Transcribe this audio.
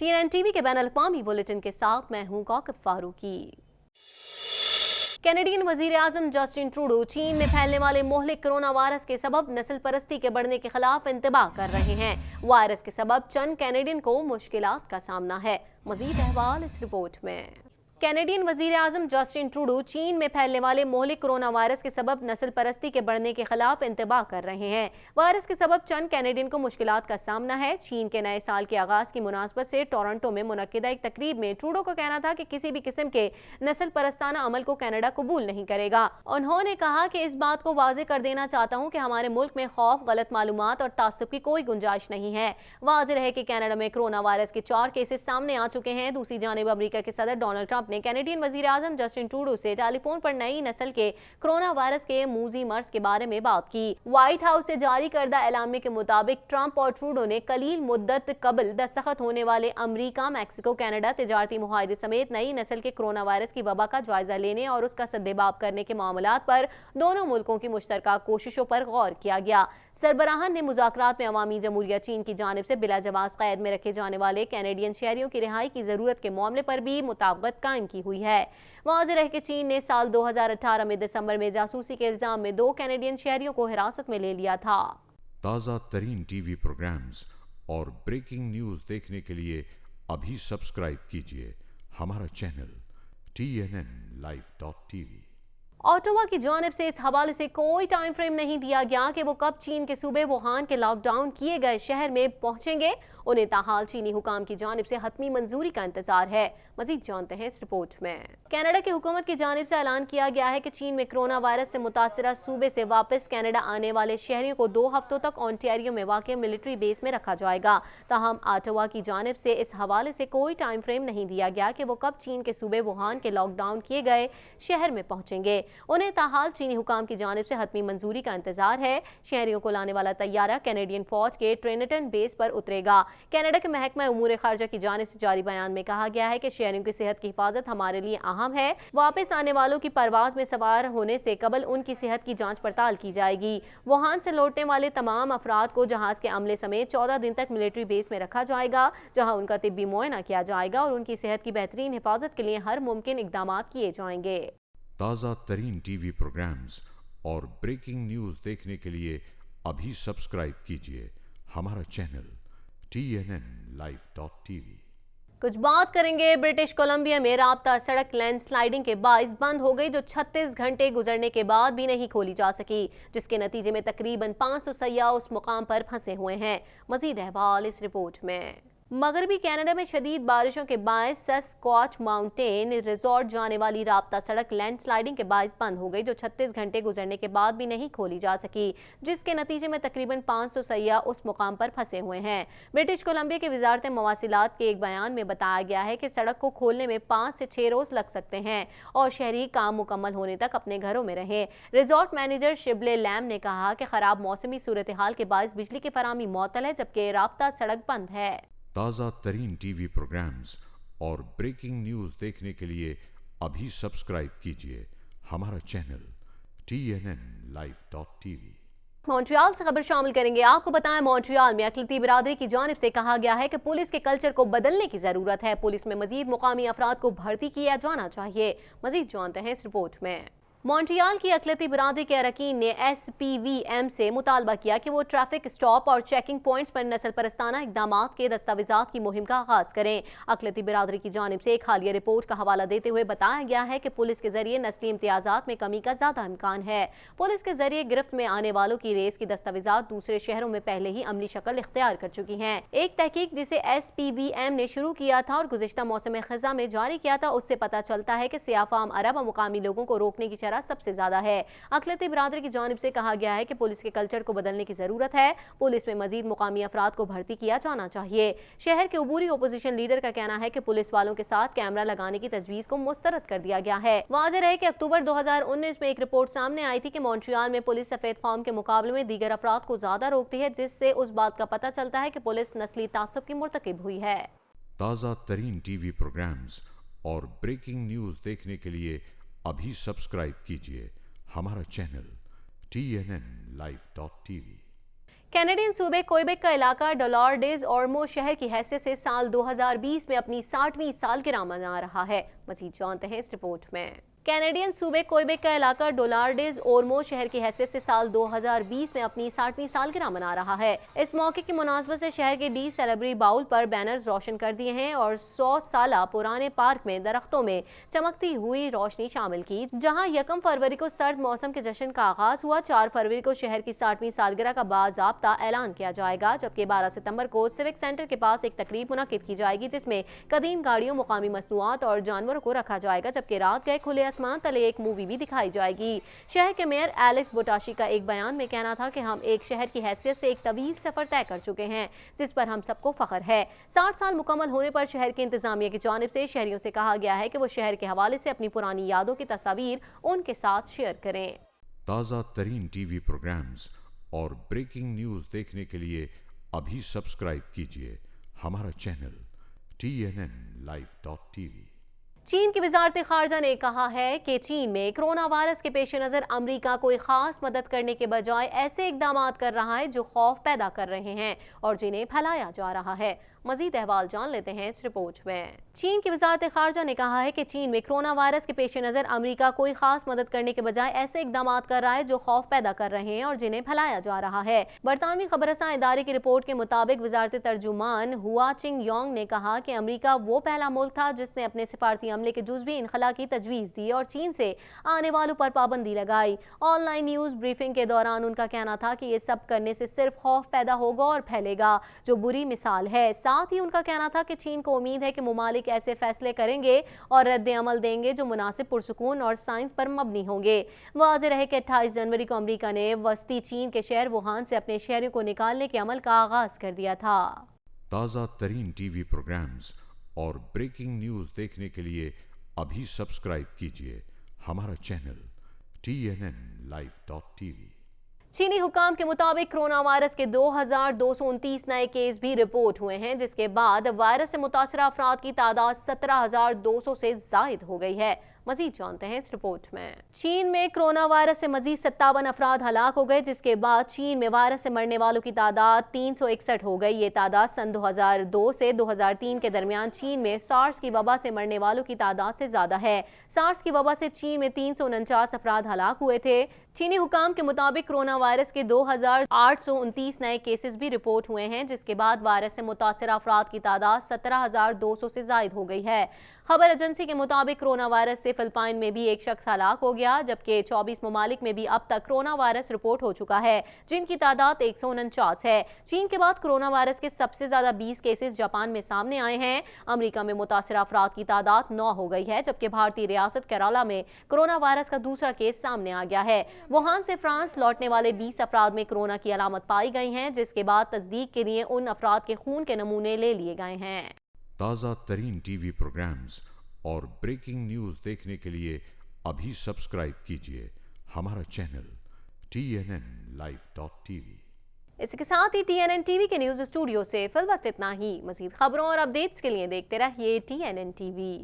TNN-TV के बैनुल-अक़वामी bulletin के साथ मैं हूँ कौकब फारूकी। कैनेडियन वजीर आजम जस्टिन ट्रूडो चीन में फैलने वाले मोहलिक कोरोना वायरस के सबब नस्ल परस्ती के बढ़ने के खिलाफ इंतबाह कर रहे हैं। वायरस के सबब चंद कैनेडियन को मुश्किलात का सामना है। मजीद अहवाल इस रिपोर्ट में। कैनेडियन वजीर आजम जस्टिन ट्रूडो चीन में फैलने वाले मोहलिक कोरोना वायरस के सबब नस्ल परस्ती के बढ़ने के खिलाफ इंतबाह कर रहे हैं। वायरस के सबब चंद कैनेडियन को मुश्किलात का सामना है। चीन के नए साल के आगाज की मुनासबत से टोरंटो में मुनक्किदा एक तकरीब में ट्रूडो का कहना था कि किसी भी किस्म के नस्ल परस्ताना अमल को कनाडा कबूल नहीं करेगा। उन्होंने कहा कि इस बात को वाज़ेह कर देना चाहता हूँ कि हमारे मुल्क में खौफ, गलत मालूमात और तासुब की कोई गुंजाइश नहीं है। वाज़ेह रहे कि कनाडा में कोरोना वायरस के 4 केसेस सामने आ चुके हैं। दूसरी जानिब अमरीका के सदर डोनाल्ड ट्रंप ने कैनेडियन वजीर आजम जस्टिन ट्रूडो से टेलीफोन पर नई नस्ल के कोरोना वायरस के मूजी मर्ज के बारे में बात की। व्हाइट हाउस से जारी करदा एलामे के मुताबिक ट्रंप और ट्रूडो ने कलील मुद्दत कबल दस्तखत होने वाले अमरीका, मैक्सिको, कनाडा तिजारती मुआहदे समेत नई नस्ल के कोरोना वायरस की वबा का जायजा लेने और उसका सद्देबाब करने के मामलात पर दोनों मुल्कों की मुश्तरका कोशिशों पर गौर किया गया। सरबराहान ने मुज़ाकरात में अवामी जमहूरिया चीन की जानिब से बिला जवाज़ कैद में रखे जाने वाले कैनेडियन शहरियों की रिहाई की जरूरत के मामले पर भी मुताबिकत कायम की हुई है। वाज़ेह रहे कि चीन ने साल 2018 में दिसंबर में जासूसी के इल्जाम में 2 कैनेडियन शहरियों को हिरासत में ले लिया था। ताज़ा तरीन टीवी प्रोग्राम्स और ब्रेकिंग न्यूज़ देखने के लिए अभी सब्सक्राइब कीजिए हमारा चैनल TNNLive.tv। ऑटोवा की जानिब से इस हवाले से कोई टाइम फ्रेम नहीं दिया गया कि वो कब चीन के सूबे वुहान के लॉकडाउन किए गए शहर में पहुंचेंगे। उन्हें ताहाल चीनी हुकाम की जानिब से हतमी मंजूरी का इंतजार है। मजीद जानते हैं इस रिपोर्ट में। कनाडा की हुकूमत की जानिब से ऐलान किया गया है कि चीन में कोरोना वायरस से मुतासरा सूबे से वापस कनाडा आने वाले शहरियों को 2 हफ्तों तक ओंटारियो में वाक़ मिलिट्री बेस में रखा जाएगा। ताहम ऑटोवा की जानिब से इस हवाले से कोई टाइम फ्रेम नहीं दिया गया कि वो कब चीन के सूबे वुहान के लॉकडाउन किए गए शहर में पहुंचेंगे। उन्हें ताहाल चीनी हुकाम की जानिब से हतमी मंजूरी का इंतजार है। शहरियों को लाने वाला तैयारा कैनेडियन फौज के ट्रिनिटन बेस पर उतरेगा। कनाडा के महकमा उमूर खारजा की जानिब से जारी बयान में कहा गया है कि शहरियों की सेहत की हिफाजत हमारे लिए अहम है। वापस आने वालों की परवाज में सवार होने से कबल उनकी सेहत की जांच पड़ताल की जाएगी। वुहान से लौटने वाले तमाम अफराद को जहाज के अमले समेत 14 दिन तक मिलिट्री बेस में रखा जाएगा, जहां उनका तिब्बी मुआयना किया जाएगा और उनकी सेहत की बेहतरीन हिफाजत के लिए हर मुमकिन इकदाम किए जाएंगे। ताज़ा तरीन टीवी प्रोग्राम्स और ब्रेकिंग न्यूज़ देखने के लिए अभी सब्सक्राइब कीजिए हमारा चैनल TNNLive.tv। कुछ बात करेंगे ब्रिटिश कोलंबिया में राब्ता सड़क लैंडस्लाइडिंग के बाइस बंद हो गई, जो 36 घंटे गुजरने के बाद भी नहीं खोली जा सकी, जिसके नतीजे में तकरीबन 500 सयाह उस मुकाम पर फंसे हुए हैं। मजीद अहवाल इस रिपोर्ट में। मगरबी कनाडा में शदीद बारिशों के बायस सस्क्वाच माउंटेन रिजॉर्ट जाने वाली राब्ता सड़क लैंडस्लाइडिंग के बायस बंद हो गई, जो 36 घंटे गुजरने के बाद भी नहीं खोली जा सकी, जिसके नतीजे में तकरीबन 500 सयाह उस मुकाम पर फंसे हुए हैं। ब्रिटिश कोलंबिया की वजारत मवासिलात के एक बयान में बताया गया है कि सड़क को खोलने में 5 से 6 रोज लग सकते हैं और शहरी काम मुकम्मल होने तक अपने घरों में रहे। रिजॉर्ट मैनेजर शिबले लैम ने कहा कि खराब मौसमी सूरत हाल के बायस बिजली की फराहमी मुअत्तल है, जबकि राब्ता सड़क बंद है। ताज़ा तरीन टीवी प्रोग्राम्स और ब्रेकिंग न्यूज़ देखने के लिए अभी सब्सक्राइब कीजिए हमारा चैनल TNNLive.tv। मॉन्ट्रियल से खबर शामिल करेंगे। आपको बताएं, मॉन्ट्रियल में अक़लियती बिरादरी की जानिब से कहा गया है कि पुलिस के कल्चर को बदलने की जरूरत है। पुलिस में मजीद मुकामी अफराद को भर्ती किया जाना चाहिए। मजीद जानते हैं इस रिपोर्ट में। मॉन्ट्रियल की अक़लियती बिरादरी के अरकान ने SPVM से मुतालबा किया कि वो ट्रैफिक स्टॉप और चेकिंग पॉइंट्स पर नस्ल परस्ताना इक़दामात के दस्तावेज़ात की मुहिम का आगाज़ करें। अक़लियती बिरादरी की जानिब से एक हालिया रिपोर्ट का हवाला देते हुए बताया गया है कि पुलिस के जरिए नस्ली इम्तियाज़ात में कमी का ज़्यादा इम्कान है। पुलिस के जरिए गिरफ्त में आने वालों की रेस की दस्तावेज़ात दूसरे शहरों में पहले ही अमली शक्ल इख्तियार कर चुकी हैं। एक तहकीक जिसे SPVM ने शुरू किया था और गुज़िश्ता मौसम ख़ज़ा में जारी किया था, उससे पता चलता है कि सियाफाम अरब और मुकामी लोगों को रोकने की सबसे ज्यादा है। अक़लियती बिरादरी की जानिब से कहा गया है कि पुलिस के कल्चर को बदलने की जरूरत है। पुलिस में मजीद मुकामी अफराद को भर्ती किया जाना चाहिए। शहर के उबूरी ओपोजिशन लीडर का कहना है कि पुलिस वालों के साथ कैमरा लगाने की तजवीज़ को मुस्तरद कर दिया गया है। वाज़ेह रहे कि अक्टूबर 2019 में एक रिपोर्ट सामने आई थी कि मॉन्ट्रियल में पुलिस सफेद फॉर्म के मुकाबले में दीगर अफराद को ज्यादा रोकती है, जिससे उस बात का पता चलता है कि पुलिस नस्ली तासुब की मुर्तकिब हुई है। ताज़ा तरीन टीवी प्रोग्राम्स और ब्रेकिंग न्यूज़ देखने के लिए अभी सब्सक्राइब कीजिए हमारा चैनल TNNLive.tv। कैनेडियन सूबे क्वेबेक का इलाका डोलोर्डेस ओर्मो शहर की हैसियत से साल 2020 में अपनी 60वीं सालगिरह मना रहा है। मजीद जानते हैं इस रिपोर्ट में। कैनेडियन सूबे क्वेबेक का इलाका डोलोर्डेस ओर्मो शहर की हैसियत से साल 2020 में अपनी 60वीं सालगिरह मना रहा है। इस मौके की मुनासबत से शहर के डी सेलेब्री बाउल पर बैनर्स रोशन कर दिए हैं और 100 साला पुराने पार्क में दरख्तों में चमकती हुई रोशनी शामिल की। जहां 1 फरवरी को सर्द मौसम के जश्न का आगाज हुआ। 4 फरवरी को शहर की 60वीं सालगिरह का बाज़ाब्ता ऐलान किया जाएगा, जबकि 12 सितंबर को सिविक सेंटर के पास एक तकरीब मुनक्किद की जाएगी जिसमें कदीम गाड़ियों, मुकामी मसनूआत और जानवरों को रखा जाएगा, जबकि रात गए खुले आसमान तले एक मूवी भी दिखाई जाएगी। शहर के मेयर एलेक्स बोटाशी का एक बयान में कहना था कि हम एक शहर की हैसियत से एक तवील सफर तय कर चुके हैं जिस पर हम सबको फख्र है। 60 साल मुकम्मल होने पर शहर की इंतजामिया की जानिब से शहरियों से कहा गया है कि वो शहर के हवाले से अपनी पुरानी यादों की तस्वीर उनके साथ शेयर करें। ताज़ा तरीन टीवी प्रोग्राम्स और ब्रेकिंग न्यूज़ देखने के लिए अभी सब्सक्राइब कीजिए हमारा चैनल TNNlive.tv। चीन की वजारत खारजा ने कहा है कि चीन में कोरोना वायरस के पेश नज़र अमरीका कोई खास मदद करने के बजाय ऐसे इकदाम कर रहा है जो खौफ पैदा कर रहे हैं और जिन्हें फैलाया जा रहा है। मजीद अहवाल जान लेते हैं इस रिपोर्ट में। चीन की वजारत खारजा ने कहा है कि चीन में कोरोना वायरस के पेश नज़र अमरीका कोई खास मदद करने के बजाय ऐसे इकदाम कर रहा है जो खौफ पैदा कर रहे हैं और जिन्हें फैलाया जा रहा है। बरतानवी खबरसां इदारे की रिपोर्ट के मुताबिक वजारत तर्जुमान हुआ चिंग योंग ने कहा कि अमरीका वो पहला मुल्क था जिसने अपने सिफारती अमले के जुज़वी इनखला की तजवीज़ दी और चीन से आने वालों पर पाबंदी लगाई। ऑनलाइन न्यूज़ ब्रीफिंग के दौरान उनका कहना था कि ये सब करने से सिर्फ खौफ पैदा होगा और फैलेगा, जो बुरी मिसाल है। साथ ही उनका कहना था कि चीन को उम्मीद है कि मुमालिक ऐसे फैसले करेंगे और रद्द अमल देंगे जो मुनासिब, पुरसुकून और साइंस पर मबनी होंगे। वाज़ेह रहे कि 28 जनवरी को अमरीका ने वस्ती चीन के शहर वुहान से अपने शहरों को निकालने के अमल का आगाज कर दिया था। ताज़ा तरीन टीवी प्रोग्राम्स और ब्रेकिंग न्यूज़ देखने के लिए अभी सब्सक्राइब कीजिए हमारा चैनल TNNlive.tv। चीनी हुकाम के मुताबिक कोरोना वायरस के 2229 नए केस भी रिपोर्ट हुए हैं, जिसके बाद वायरस से मुतासरा अफराद की तादाद 17,200 से जायद हो गई है। मजीद जानते हैं इस रिपोर्ट में। चीन में कोरोना वायरस से मजीद 57 अफराद हलाक हो गए, जिसके बाद चीन में वायरस से मरने वालों की तादाद 361 हो गई। ये तादाद सन 2002 से 2003 के दरमियान चीन में सार्स की वबा से मरने वालों की तादाद से ज्यादा है। सार्स की वबा से चीन में 349 अफराद हलाक हुए थे। चीनी हुकाम के मुताबिक कोरोना वायरस के 2,829 नए केसेस भी रिपोर्ट हुए हैं, जिसके बाद वायरस से मुतासरा अफराद की तादाद 17,200 से जायद हो गई है। खबर एजेंसी के मुताबिक कोरोना वायरस से फिलिपाइन में भी एक शख्स हलाक हो गया, जबकि 24 ममालिक में भी अब तक कोरोना वायरस रिपोर्ट हो चुका है, जिनकी तादाद 149 है। चीन के बाद कोरोना वायरस के सबसे ज्यादा 20 केसेस जापान में सामने आए हैं। अमरीका में मुतासरा अफराद की तादाद 9 हो गई है, जबकि भारतीय रियासत केरला में कोरोना वायरस का दूसरा केस सामने आ गया है। वुहान से फ्रांस लौटने वाले 20 अफराद में कोरोना की अलामत पाई गई हैं, जिसके बाद तस्दीक के लिए उन अफराद के खून के नमूने ले लिए गए हैं। ताज़ा तरीन टीवी प्रोग्राम्स और ब्रेकिंग न्यूज़ देखने के लिए अभी सब्सक्राइब कीजिए हमारा चैनल TNNlive.tv। इसके साथ ही TNN टीवी के न्यूज़ स्टूडियो से फिल वक्त इतना ही। मज़ीद खबरों और अपडेट्स के लिए देखते रहिए TNN टीवी।